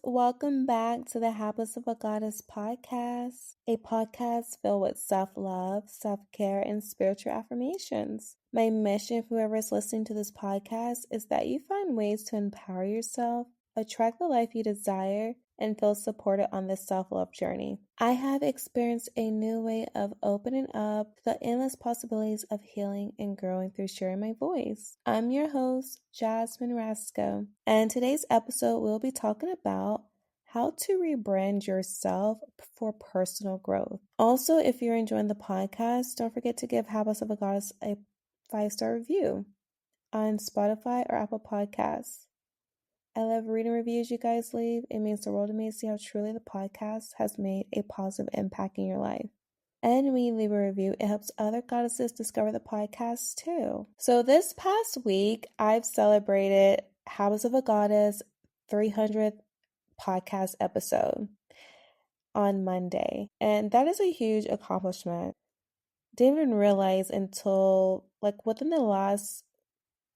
Welcome back to the Habits of a Goddess podcast, a podcast filled with self love, self care, and spiritual affirmations. My mission, for whoever is listening to this podcast, is that you find ways to empower yourself, attract the life you desire, and feel supported on this self love journey. I have experienced a new way of opening up to the endless possibilities of healing and growing through sharing my voice. I'm your host, Jasmine Rasco, and today's episode we'll be talking about how to rebrand yourself for personal growth. Also, if you're enjoying the podcast, don't forget to give Habits of a Goddess a 5-star review on Spotify or Apple Podcasts. I love reading reviews you guys leave. It means the world to me to see how truly the podcast has made a positive impact in your life. And when you leave a review, it helps other goddesses discover the podcast too. So this past week, I've celebrated Habits of a Goddess 300th podcast episode on Monday. And that is a huge accomplishment. Didn't even realize until within the last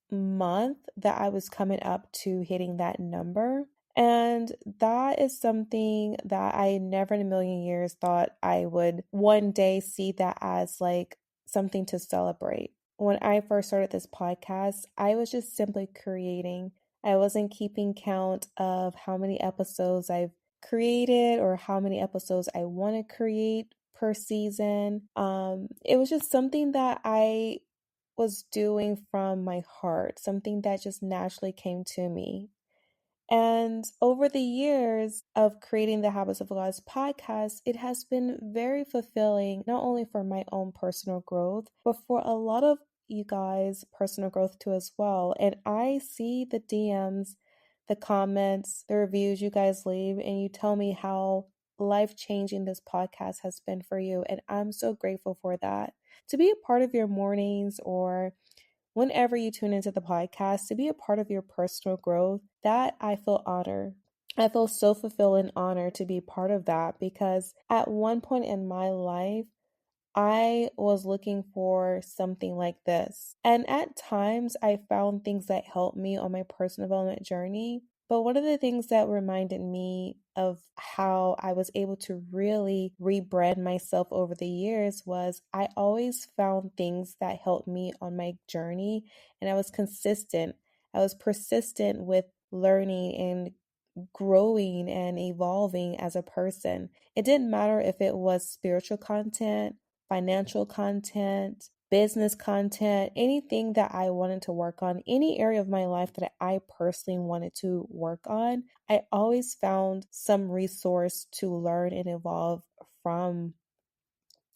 month that I was coming up to hitting that number. And that is something that I never in a million years thought I would one day see that as something to celebrate. When I first started this podcast, I was just simply creating. I wasn't keeping count of how many episodes I've created or how many episodes I want to create per season. It was just something that I was doing from my heart, something that just naturally came to me. And over the years of creating the Habits of a Goddess podcast, it has been very fulfilling, not only for my own personal growth, but for a lot of you guys' personal growth too as well. And I see the DMs, the comments, the reviews you guys leave, and you tell me how life-changing this podcast has been for you. And I'm so grateful for that. To be a part of your mornings or whenever you tune into the podcast, to be a part of your personal growth, that I feel honored. I feel so fulfilled and honored to be part of that because at one point in my life, I was looking for something like this. And at times, I found things that helped me on my personal development journey. But one of the things that reminded me of how I was able to really rebrand myself over the years was I always found things that helped me on my journey, and I was consistent. I was persistent with learning and growing and evolving as a person. It didn't matter if it was spiritual content, financial content, business content, anything that I wanted to work on, any area of my life that I personally wanted to work on, I always found some resource to learn and evolve from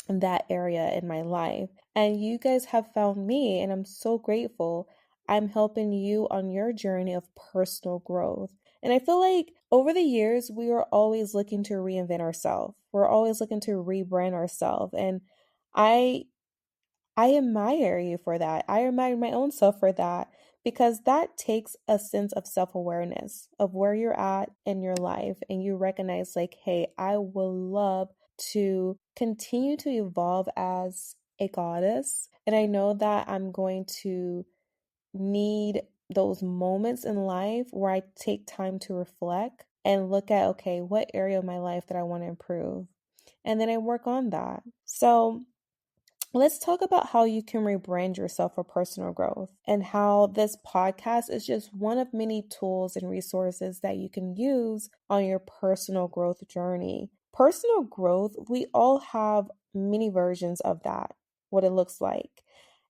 that area in my life. And you guys have found me, and I'm so grateful. I'm helping you on your journey of personal growth. And I feel like over the years, we are always looking to reinvent ourselves. We're always looking to rebrand ourselves. And I admire you for that. I admire my own self for that because that takes a sense of self-awareness of where you're at in your life, and you recognize hey, I will love to continue to evolve as a goddess. And I know that I'm going to need those moments in life where I take time to reflect and look at, okay, what area of my life that I want to improve? And then I work on that. So let's talk about how you can rebrand yourself for personal growth and how this podcast is just one of many tools and resources that you can use on your personal growth journey. Personal growth, we all have many versions of that, what it looks like.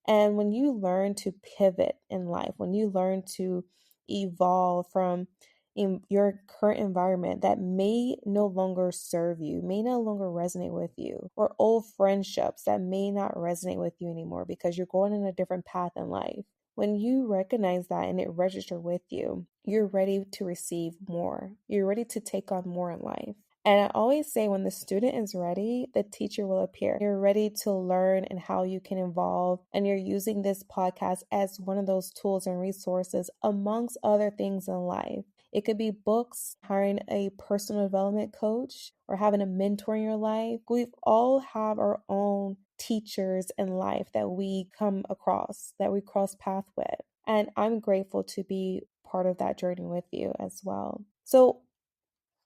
And when you learn to pivot in life, when you learn to evolve from in your current environment that may no longer serve you, may no longer resonate with you, or old friendships that may not resonate with you anymore because you're going in a different path in life. When you recognize that and it registers with you, you're ready to receive more. You're ready to take on more in life. And I always say when the student is ready, the teacher will appear. You're ready to learn and how you can evolve. And you're using this podcast as one of those tools and resources amongst other things in life. It could be books, hiring a personal development coach, or having a mentor in your life. We've all have our own teachers in life that we come across, that we cross paths with. And I'm grateful to be part of that journey with you as well. So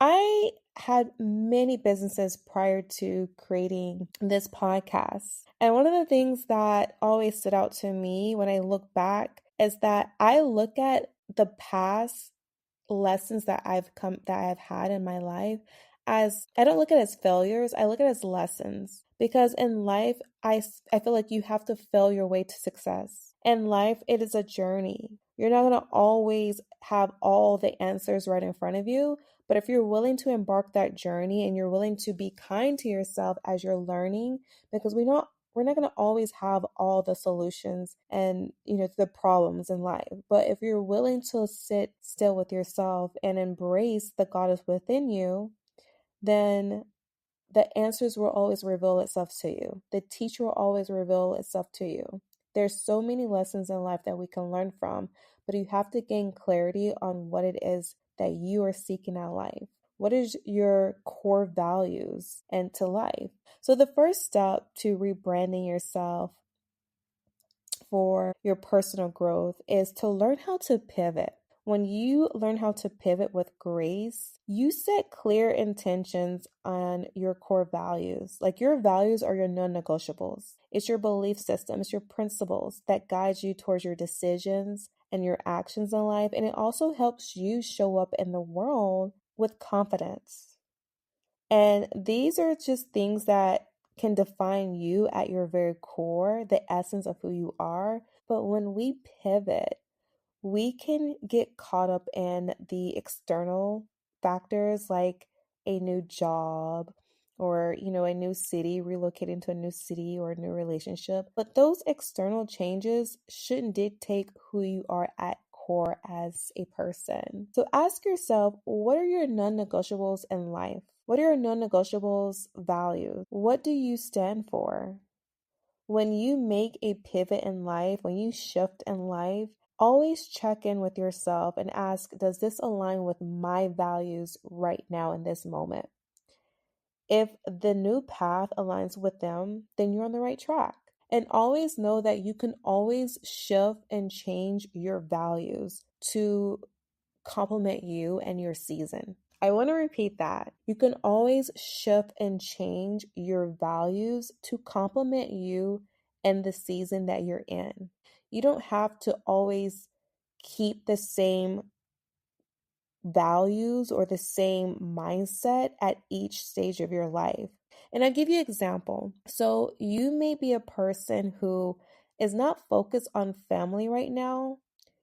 I had many businesses prior to creating this podcast. And one of the things that always stood out to me when I look back is that I look at the past lessons that I've had in my life as I don't look at it as failures, I look at it as lessons. Because in life, I feel like you have to fail your way to success. In life, it is a journey. You're not going to always have all the answers right in front of you, but if you're willing to embark that journey and you're willing to be kind to yourself as you're learning, because we're not going to always have all the solutions and the problems in life, but if you're willing to sit still with yourself and embrace the goddess within you, then the answers will always reveal itself to you. The teacher will always reveal itself to you. There's so many lessons in life that we can learn from, but you have to gain clarity on what it is that you are seeking out of life. What is your core values into life? So the first step to rebranding yourself for your personal growth is to learn how to pivot. When you learn how to pivot with grace, you set clear intentions on your core values. Like your values are your non-negotiables. It's your belief system, it's your principles that guide you towards your decisions and your actions in life. And it also helps you show up in the world with confidence. And these are just things that can define you at your very core, the essence of who you are. But when we pivot, we can get caught up in the external factors like a new job or, a new city, relocating to a new city or a new relationship. But those external changes shouldn't dictate who you are at core as a person. So ask yourself, what are your non-negotiables in life? What are your non-negotiables values? What do you stand for? When you make a pivot in life, when you shift in life, always check in with yourself and ask, does this align with my values right now in this moment? If the new path aligns with them, then you're on the right track. And always know that you can always shift and change your values to complement you and your season. I want to repeat that. You can always shift and change your values to complement you and the season that you're in. You don't have to always keep the same values or the same mindset at each stage of your life. And I'll give you an example. So you may be a person who is not focused on family right now.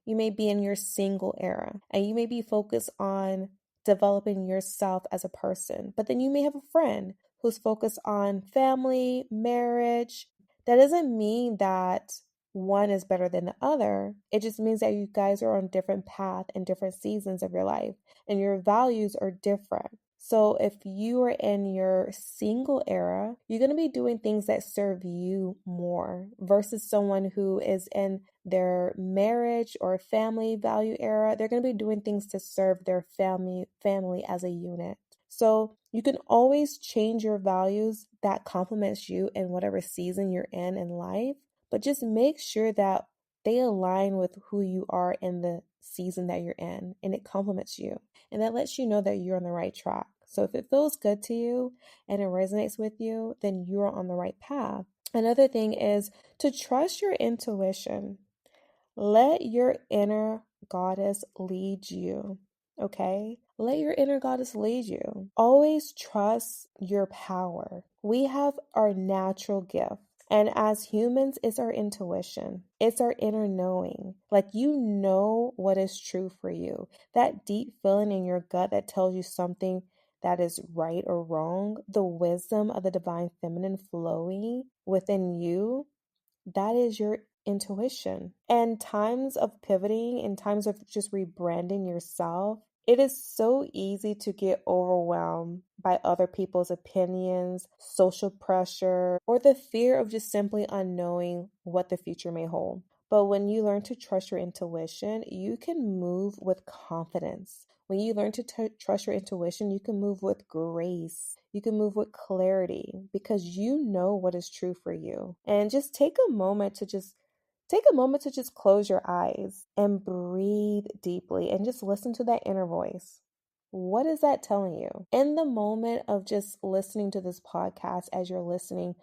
You may be in your single era and you may be focused on developing yourself as a person. But then you may have a friend who's focused on family, marriage. That doesn't mean that one is better than the other. It just means that you guys are on different paths and different seasons of your life and your values are different. So if you are in your single era, you're going to be doing things that serve you more versus someone who is in their marriage or family value era. They're going to be doing things to serve their family as a unit. So you can always change your values that complements you in whatever season you're in life, but just make sure that they align with who you are in the season that you're in and it complements you. And that lets you know that you're on the right track. So if it feels good to you and it resonates with you, then you're on the right path. Another thing is to trust your intuition. Let your inner goddess lead you, okay? Let your inner goddess lead you. Always trust your power. We have our natural gift. And as humans, it's our intuition. It's our inner knowing. Like you know what is true for you. That deep feeling in your gut that tells you something that is right or wrong, the wisdom of the divine feminine flowing within you, that is your intuition. And times of pivoting, in times of just rebranding yourself, it is so easy to get overwhelmed by other people's opinions, social pressure, or the fear of just simply unknowing what the future may hold. But when you learn to trust your intuition, you can move with confidence. When you learn to trust your intuition, you can move with grace. You can move with clarity because you know what is true for you. And just take a moment to just close your eyes and breathe deeply and just listen to that inner voice. What is that telling you? In the moment of just listening to this podcast, as you're listening,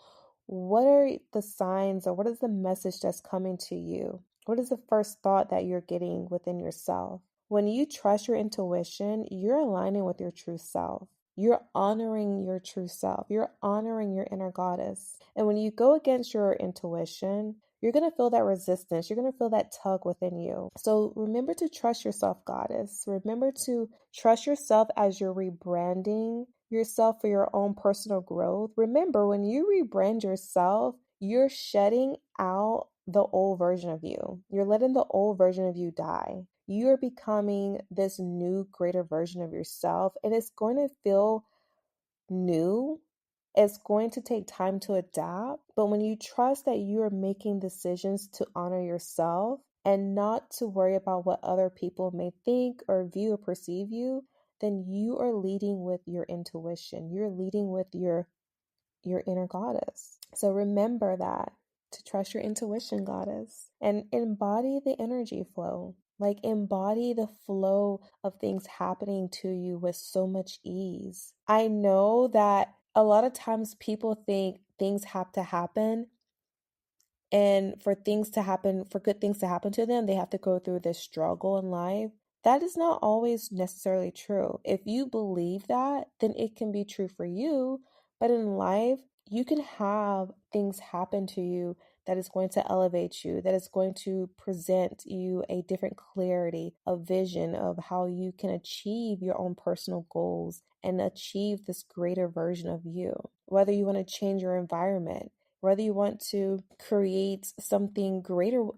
what are the signs or what is the message that's coming to you? What is the first thought that you're getting within yourself? When you trust your intuition, you're aligning with your true self. You're honoring your true self. You're honoring your inner goddess. And when you go against your intuition, you're going to feel that resistance. You're going to feel that tug within you. So remember to trust yourself, goddess. Remember to trust yourself as you're rebranding yourself for your own personal growth. Remember, when you rebrand yourself, you're shedding out the old version of you. You're letting the old version of you die. You're becoming this new, greater version of yourself, and it's going to feel new. It's going to take time to adapt, but when you trust that you are making decisions to honor yourself and not to worry about what other people may think or view or perceive you, then you are leading with your intuition. You're leading with your inner goddess. So remember that, to trust your intuition, goddess, and embody the energy flow. Like, embody the flow of things happening to you with so much ease. I know that a lot of times people think things have to happen, and for things to happen, for good things to happen to them, they have to go through this struggle in life. That is not always necessarily true. If you believe that, then it can be true for you. But in life, you can have things happen to you that is going to elevate you, that is going to present you a different clarity, a vision of how you can achieve your own personal goals and achieve this greater version of you. Whether you want to change your environment, whether you want to create something greater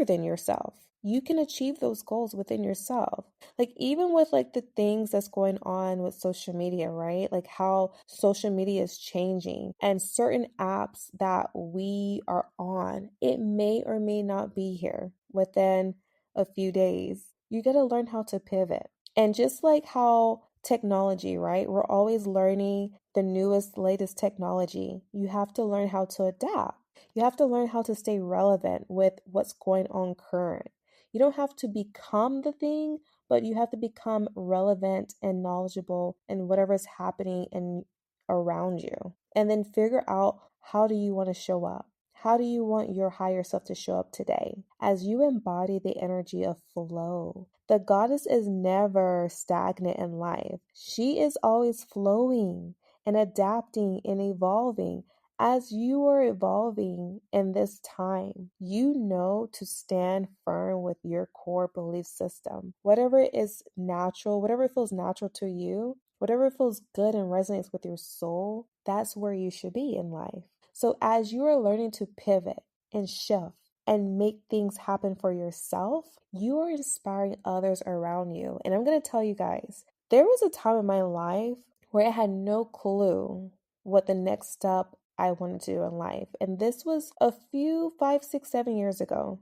than yourself, you can achieve those goals within yourself. Like, even with like the things that's going on with social media, right? Like how social media is changing, and certain apps that we are on, it may or may not be here within a few days. You got to learn how to pivot. And just like how technology, right? We're always learning the newest, latest technology. You have to learn how to adapt. You have to learn how to stay relevant with what's going on current. You don't have to become the thing, but you have to become relevant and knowledgeable in whatever's happening in around you. And then figure out, how do you want to show up? How do you want your higher self to show up today as you embody the energy of flow? The goddess is never stagnant in life. She is always flowing and adapting and evolving. As you are evolving in this time, you know to stand firm with your core belief system. Whatever is natural, whatever feels natural to you, whatever feels good and resonates with your soul, that's where you should be in life. So as you are learning to pivot and shift and make things happen for yourself, you are inspiring others around you. And I'm going to tell you guys, there was a time in my life where I had no clue what the next step I wanted to do in life. And this was a few 5, 6, 7 years ago.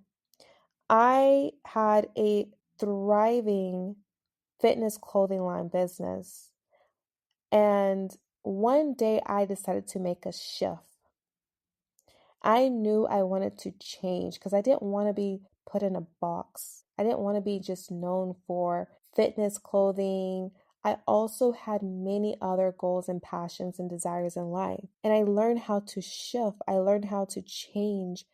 I had a thriving fitness clothing line business. And one day I decided to make a shift. I knew I wanted to change because I didn't want to be put in a box. I didn't want to be just known for fitness clothing. I also had many other goals and passions and desires in life. And I learned how to shift. I learned how to change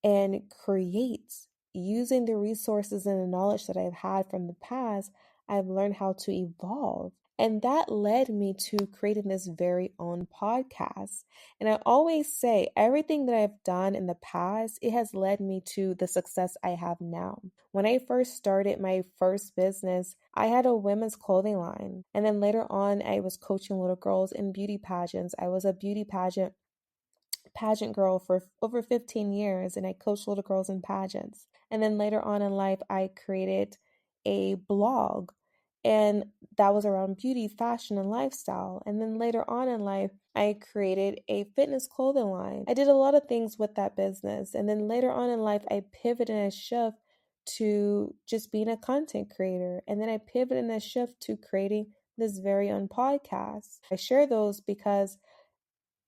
and create using the resources and the knowledge that I've had from the past. I've learned how to evolve. And that led me to creating this very own podcast. And I always say, everything that I've done in the past, it has led me to the success I have now. When I first started my first business, I had a women's clothing line. And then later on, I was coaching little girls in beauty pageants. I was a beauty pageant girl for over 15 years, and I coached little girls in pageants. And then later on in life, I created a blog, and that was around beauty, fashion, and lifestyle. And then later on in life, I created a fitness clothing line. I did a lot of things with that business. And then later on in life, I pivoted and shift to just being a content creator. And then I pivoted and I shift to creating this very own podcast. I share those because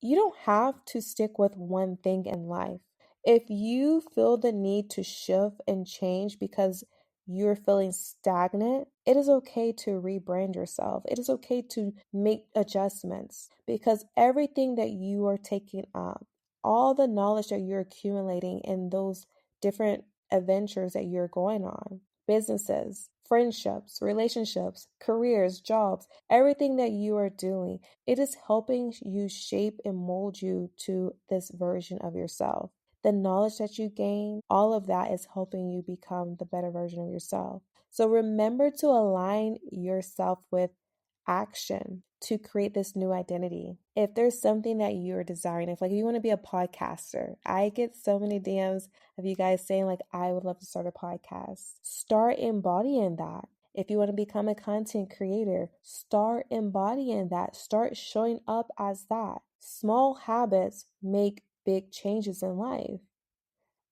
you don't have to stick with one thing in life. If you feel the need to shift and change because you're feeling stagnant, it is okay to rebrand yourself. It is okay to make adjustments because everything that you are taking up, all the knowledge that you're accumulating in those different adventures that you're going on, businesses, friendships, relationships, careers, jobs, everything that you are doing, it is helping you shape and mold you to this version of yourself. The knowledge that you gain, all of that is helping you become the better version of yourself. So remember to align yourself with action to create this new identity. If there's something that you're desiring, if you want to be a podcaster, I get so many DMs of you guys saying I would love to start a podcast. Start embodying that. If you want to become a content creator, start embodying that. Start showing up as that. Small habits make big changes in life.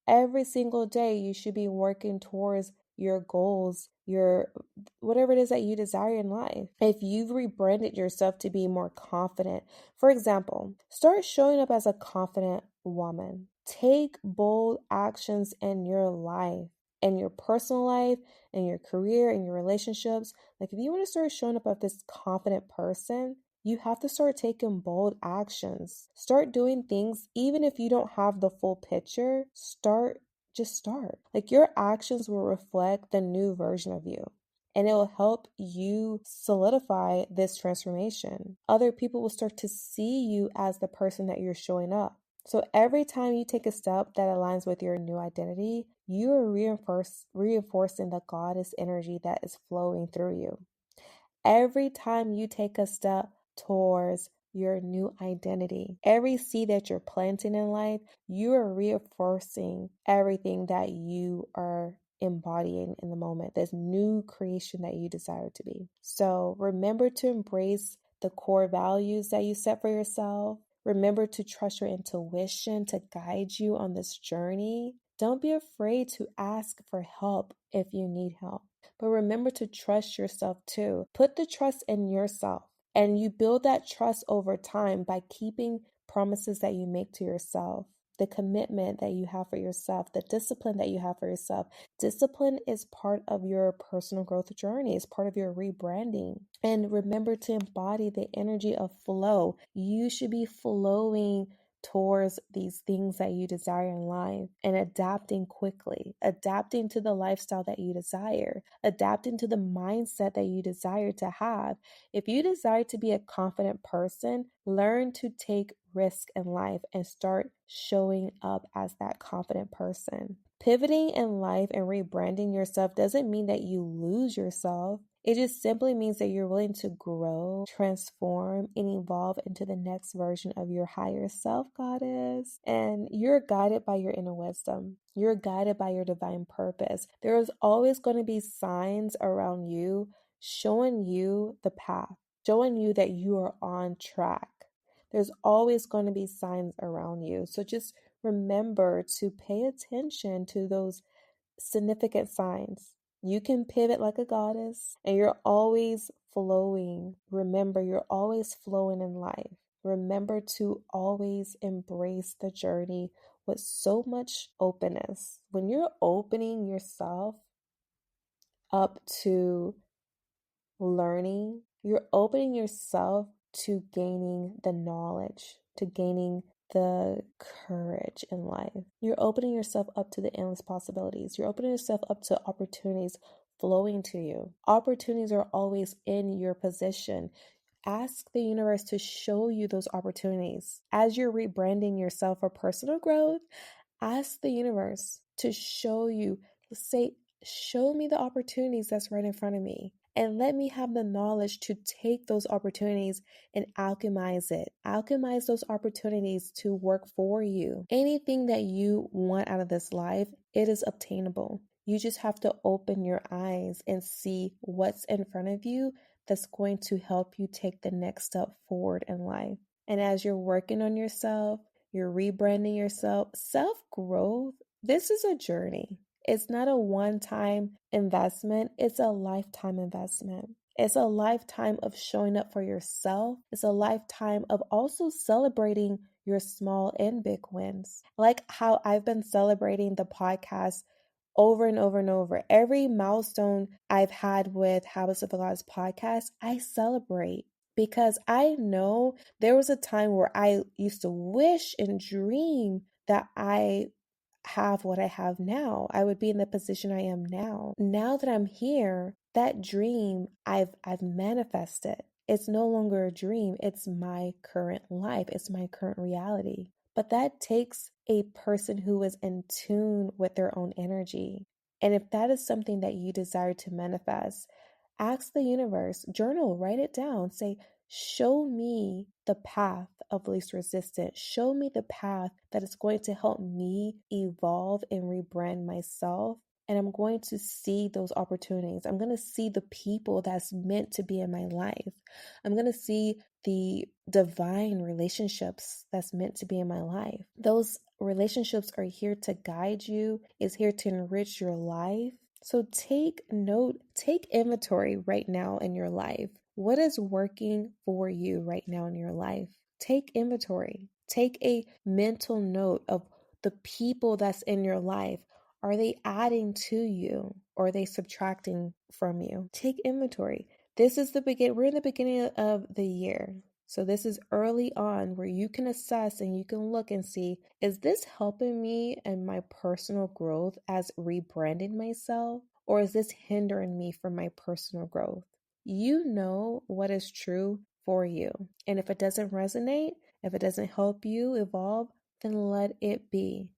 Every single day, you should be working towards your goals, your whatever it is that you desire in life. If you've rebranded yourself to be more confident, for example, start showing up as a confident woman. Take bold actions in your life, in your personal life, in your career, in your relationships. If you want to start showing up as this confident person, you have to start taking bold actions. Start doing things, even if you don't have the full picture, just start. Your actions will reflect the new version of you. And it will help you solidify this transformation. Other people will start to see you as the person that you're showing up. So every time you take a step that aligns with your new identity, you are reinforcing the goddess energy that is flowing through you. Every time you take a step towards your new identity, every seed that you're planting in life, you are reinforcing everything that you are embodying in the moment, this new creation that you desire to be. So remember to embrace the core values that you set for yourself. Remember to trust your intuition to guide you on this journey. Don't be afraid to ask for help if you need help. But remember to trust yourself too. Put the trust in yourself. And you build that trust over time by keeping promises that you make to yourself, the commitment that you have for yourself, the discipline that you have for yourself. Discipline is part of your personal growth journey. It's part of your rebranding. And remember to embody the energy of flow. You should be flowing towards these things that you desire in life and adapting quickly, adapting to the lifestyle that you desire, adapting to the mindset that you desire to have. If you desire to be a confident person, learn to take risk in life and start showing up as that confident person. Pivoting in life and rebranding yourself doesn't mean that you lose yourself. It just simply means that you're willing to grow, transform, and evolve into the next version of your higher self, goddess. And you're guided by your inner wisdom. You're guided by your divine purpose. There is always going to be signs around you showing you the path, showing you that you are on track. There's always going to be signs around you. So just remember to pay attention to those significant signs. You can pivot like a goddess and you're always flowing. Remember, you're always flowing in life. Remember to always embrace the journey with so much openness. When you're opening yourself up to learning, you're opening yourself to gaining the knowledge, to gaining the courage in life. You're opening yourself up to the endless possibilities. You're opening yourself up to opportunities flowing to you. Opportunities are always in your position. Ask the universe to show you those opportunities. As you're rebranding yourself for personal growth, ask the universe to show you, say, show me the opportunities that's right in front of me. And let me have the knowledge to take those opportunities and alchemize it. Alchemize those opportunities to work for you. Anything that you want out of this life, it is obtainable. You just have to open your eyes and see what's in front of you that's going to help you take the next step forward in life. And as you're working on yourself, you're rebranding yourself, self-growth, this is a journey. It's not a one-time investment. It's a lifetime investment. It's a lifetime of showing up for yourself. It's a lifetime of also celebrating your small and big wins. Like how I've been celebrating the podcast over and over and over. Every milestone I've had with Habits of a Goddess podcast, I celebrate because I know there was a time where I used to wish and dream that I have what I have now. I would be in the position I am now. Now that I'm here, that dream I've manifested. It's no longer a dream, it's my current life, it's my current reality. But that takes a person who is in tune with their own energy. And if that is something that you desire to manifest, ask the universe, journal, write it down, say, show me the path of least resistance. Show me the path that is going to help me evolve and rebrand myself. And I'm going to see those opportunities. I'm going to see the people that's meant to be in my life. I'm going to see the divine relationships that's meant to be in my life. Those relationships are here to guide you, is here to enrich your life. So take note, take inventory right now in your life. What is working for you right now in your life? Take inventory. Take a mental note of the people that's in your life. Are they adding to you or are they subtracting from you? Take inventory. This is the beginning. We're in the beginning of the year. So this is early on where you can assess and you can look and see, is this helping me in my personal growth as rebranding myself? Or is this hindering me from my personal growth? You know what is true for you. And if it doesn't resonate, if it doesn't help you evolve, then let it be.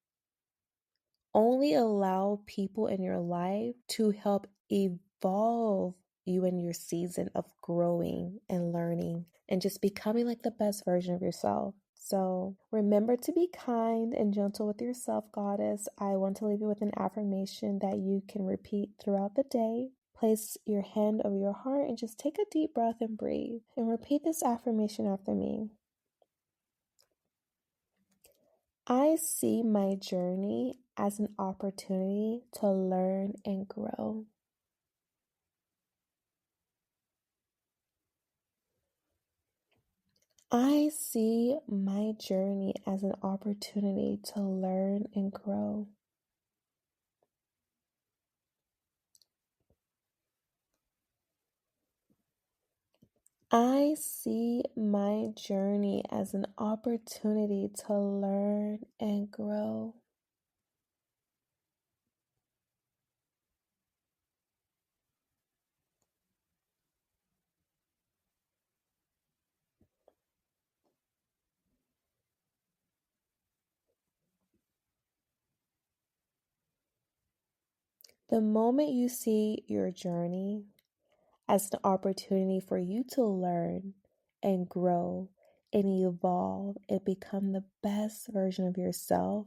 Only allow people in your life to help evolve you in your season of growing and learning and just becoming like the best version of yourself. So remember to be kind and gentle with yourself, goddess. I want to leave you with an affirmation that you can repeat throughout the day. Place your hand over your heart and just take a deep breath and breathe. And repeat this affirmation after me. I see my journey as an opportunity to learn and grow. I see my journey as an opportunity to learn and grow. I see my journey as an opportunity to learn and grow. The moment you see your journey as an opportunity for you to learn and grow and evolve and become the best version of yourself,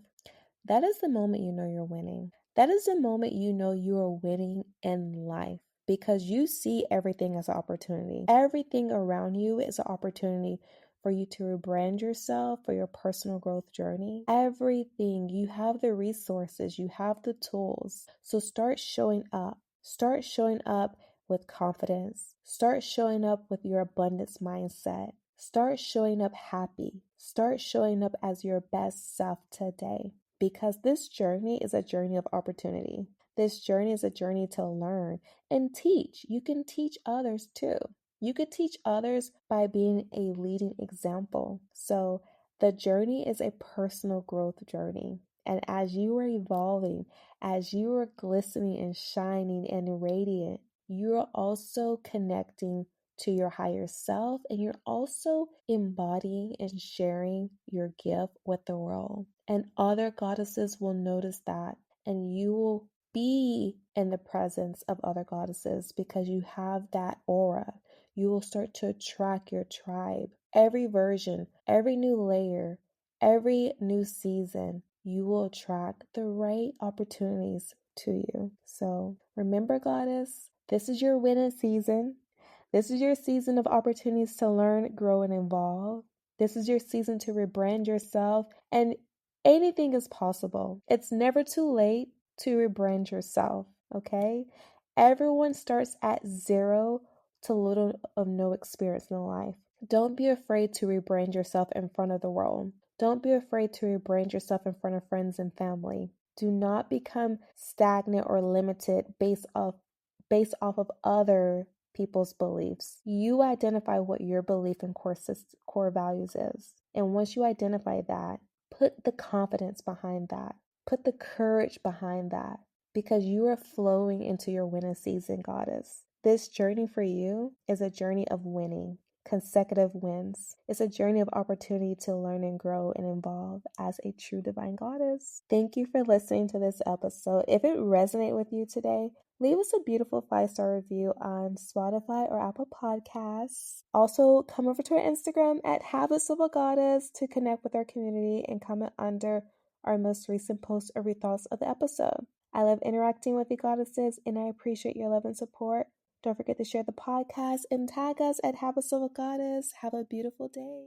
that is the moment you know you're winning. That is the moment you know you are winning in life because you see everything as an opportunity. Everything around you is an opportunity for you to rebrand yourself for your personal growth journey. Everything. You have the resources, you have the tools. So start showing up. Start showing up with confidence. Start showing up with your abundance mindset. Start showing up happy. Start showing up as your best self today. Because this journey is a journey of opportunity. This journey is a journey to learn and teach. You can teach others too. You could teach others by being a leading example. So the journey is a personal growth journey. And as you are evolving, as you are glistening and shining and radiant, you're also connecting to your higher self and you're also embodying and sharing your gift with the world. And other goddesses will notice that and you will be in the presence of other goddesses because you have that aura. You will start to attract your tribe. Every version, every new layer, every new season, you will attract the right opportunities to you. So remember, goddess, this is your winning season. This is your season of opportunities to learn, grow, and evolve. This is your season to rebrand yourself, and anything is possible. It's never too late to rebrand yourself, okay? Everyone starts at zero to little of no experience in life. Don't be afraid to rebrand yourself in front of the world. Don't be afraid to rebrand yourself in front of friends and family. Do not become stagnant or limited based off of other people's beliefs. You identify what your belief and core values is. And once you identify that, put the confidence behind that. Put the courage behind that, because you are flowing into your winning season, goddess. This journey for you is a journey of winning, consecutive wins. It's a journey of opportunity to learn and grow and evolve as a true divine goddess. Thank you for listening to this episode. If it resonated with you today, leave us a beautiful 5-star review on Spotify or Apple Podcasts. Also, come over to our Instagram at Habits of a Goddess to connect with our community and comment under our most recent post or thoughts of the episode. I love interacting with you goddesses, and I appreciate your love and support. Don't forget to share the podcast and tag us at Habits of a Goddess. Have a beautiful day.